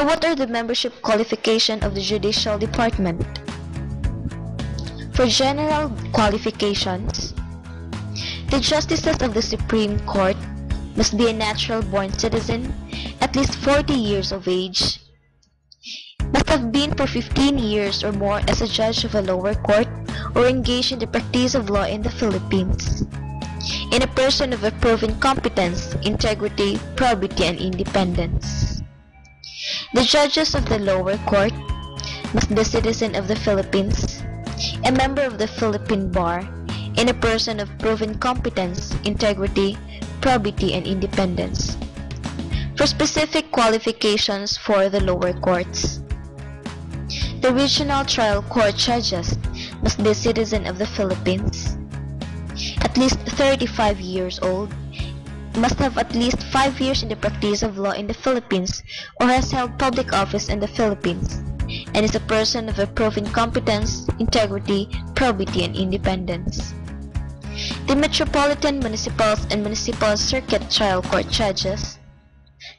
So what are the membership qualifications of the Judicial Department? For general qualifications, the justices of the Supreme Court must be a natural-born citizen, at least 40 years of age, must have been for 15 years or more as a judge of a lower court or engaged in the practice of law in the Philippines, and a person of a proven competence, integrity, probity, and independence. The judges of the lower court must be a citizen of the Philippines, a member of the Philippine Bar, and a person of proven competence, integrity, probity, and independence. For specific qualifications for the lower courts, the regional trial court judges must be a citizen of the Philippines, at least 35 years old, must have at least 5 years in the practice of law in the Philippines or has held public office in the Philippines, and is a person of a proven competence, integrity, probity, and independence. The Metropolitan Municipals and Municipal Circuit Trial Court judges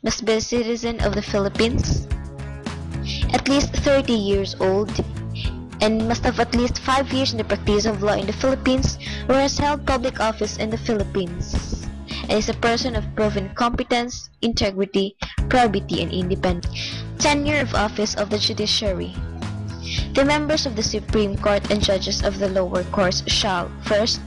must be a citizen of the Philippines, at least 30 years old, and must have at least 5 years in the practice of law in the Philippines or has held public office in the Philippines, and is a person of proven competence, integrity, probity, and independence. Tenure of office of the judiciary. The members of the Supreme Court and judges of the lower courts shall, first,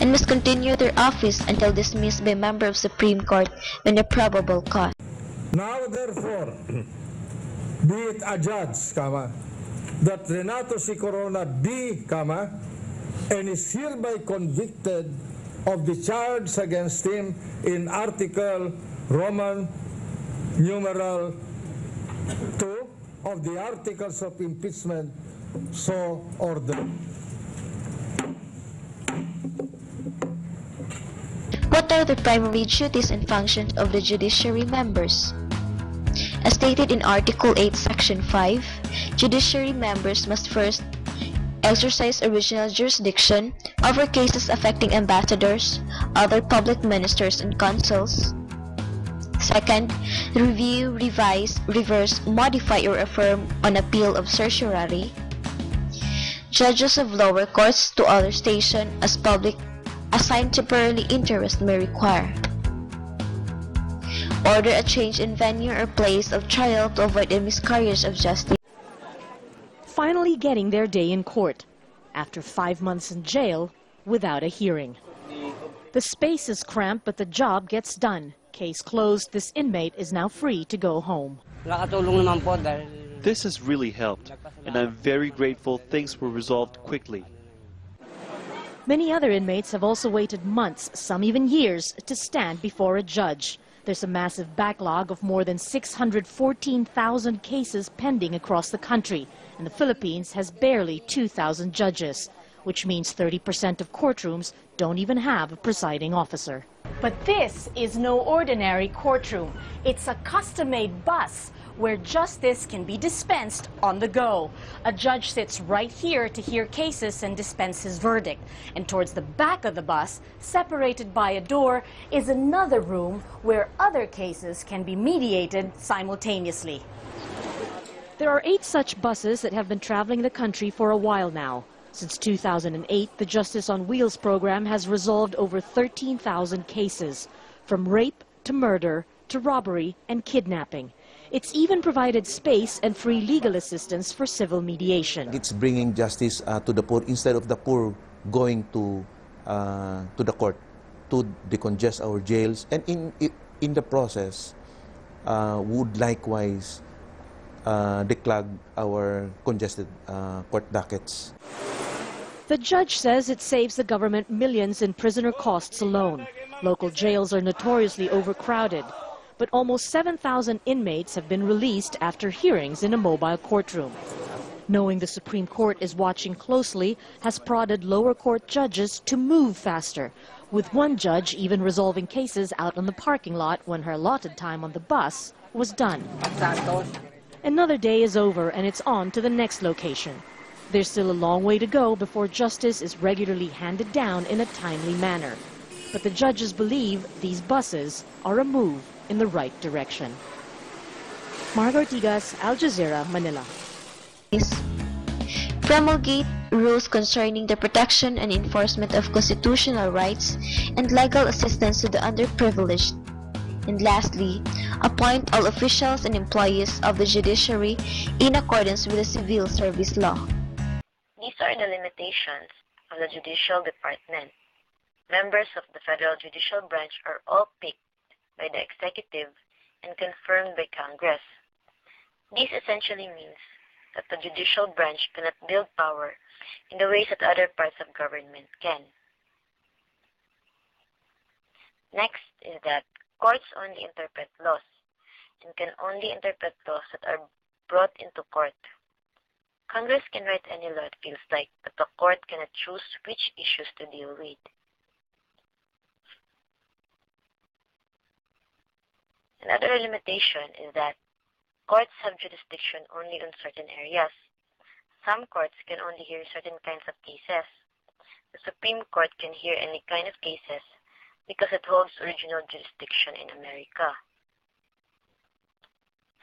and must continue their office until dismissed by a member of Supreme Court when a probable cause. Now therefore, be it adjudged, that Renato C. Corona be, and is hereby convicted of the charge against him in Article Roman numeral 2 of the Articles of Impeachment, so ordered. What are the primary duties and functions of the judiciary members? As stated in Article 8, Section 5, judiciary members must first exercise original jurisdiction over cases affecting ambassadors, other public ministers, and consuls. Second, review, revise, reverse, modify, or affirm on appeal of certiorari. Judges of lower courts to other station as public assigned temporarily interest may require. Order a change in venue or place of trial to avoid a miscarriage of justice. Finally getting their day in court, after 5 months in jail without a hearing. The space is cramped, but the job gets done. Case closed, this inmate is now free to go home. This has really helped, and I'm very grateful things were resolved quickly. Many other inmates have also waited months, some even years, to stand before a judge. There's a massive backlog of more than 614,000 cases pending across the country, and the Philippines has barely 2,000 judges, which means 30% of courtrooms don't even have a presiding officer. But this is no ordinary courtroom. It's a custom-made bus where justice can be dispensed on the go. A judge sits right here to hear cases and dispense his verdict. And towards the back of the bus, separated by a door, is another room where other cases can be mediated simultaneously. There are 8 such buses that have been traveling the country for a while now. Since 2008, the Justice on Wheels program has resolved over 13,000 cases, from rape to murder to robbery and kidnapping. It's even provided space and free legal assistance for civil mediation. It's bringing justice to the poor instead of the poor going to the court to decongest our jails, and in the process would likewise declog our congested court dockets. The judge says it saves the government millions in prisoner costs alone. Local jails are notoriously overcrowded, but almost 7,000 inmates have been released after hearings in a mobile courtroom. Knowing the Supreme Court is watching closely has prodded lower court judges to move faster, with one judge even resolving cases out on the parking lot when her allotted time on the bus was done. Another day is over and it's on to the next location. There's still a long way to go before justice is regularly handed down in a timely manner. But the judges believe these buses are a move in the right direction. Margo Ortigas, Al Jazeera, Manila. Promulgate rules concerning the protection and enforcement of constitutional rights and legal assistance to the underprivileged. And lastly, appoint all officials and employees of the judiciary in accordance with the Civil Service Law. These are the limitations of the Judicial Department. Members of the Federal Judicial Branch are all picked by the Executive and confirmed by Congress. This essentially means that the Judicial Branch cannot build power in the ways that other parts of government can. Next is that courts only interpret laws and can only interpret laws that are brought into court. Congress can write any law it feels like, but the court cannot choose which issues to deal with. Another limitation is that courts have jurisdiction only on certain areas. Some courts can only hear certain kinds of cases. The Supreme Court can hear any kind of cases because it holds original jurisdiction in America.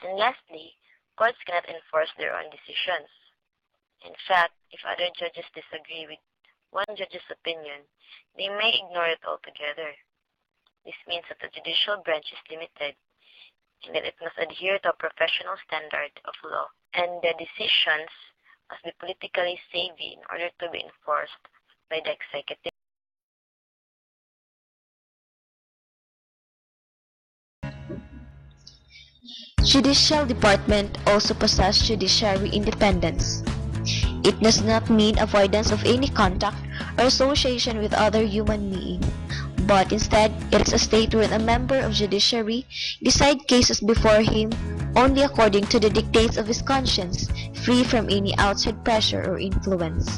And lastly, courts cannot enforce their own decisions. In fact, if other judges disagree with one judge's opinion, they may ignore it altogether. This means that the judicial branch is limited and that it must adhere to a professional standard of law, and the decisions must be politically savvy in order to be enforced by the executive. Judicial Department also possess judiciary independence. It does not mean avoidance of any contact or association with other human beings, but instead it is a state wherein a member of judiciary decide cases before him only according to the dictates of his conscience, free from any outside pressure or influence.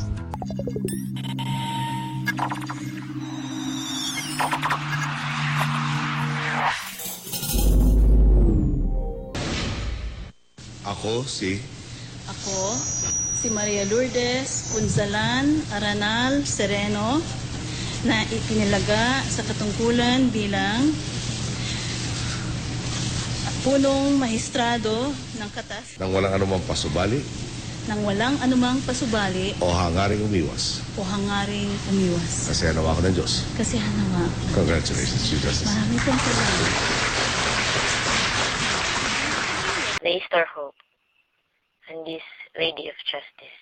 Ako si Maria Lourdes Punzalan Aranal Sereno, na ipinilaga sa katungkulan bilang punong mahistrado ng katas nang walang anumang pasubali o hangaring umiwas. Kasi hanawa ko ng Diyos. Congratulations, Chief Justice. Maraming salamat. Raised our hope on this Lady of Justice.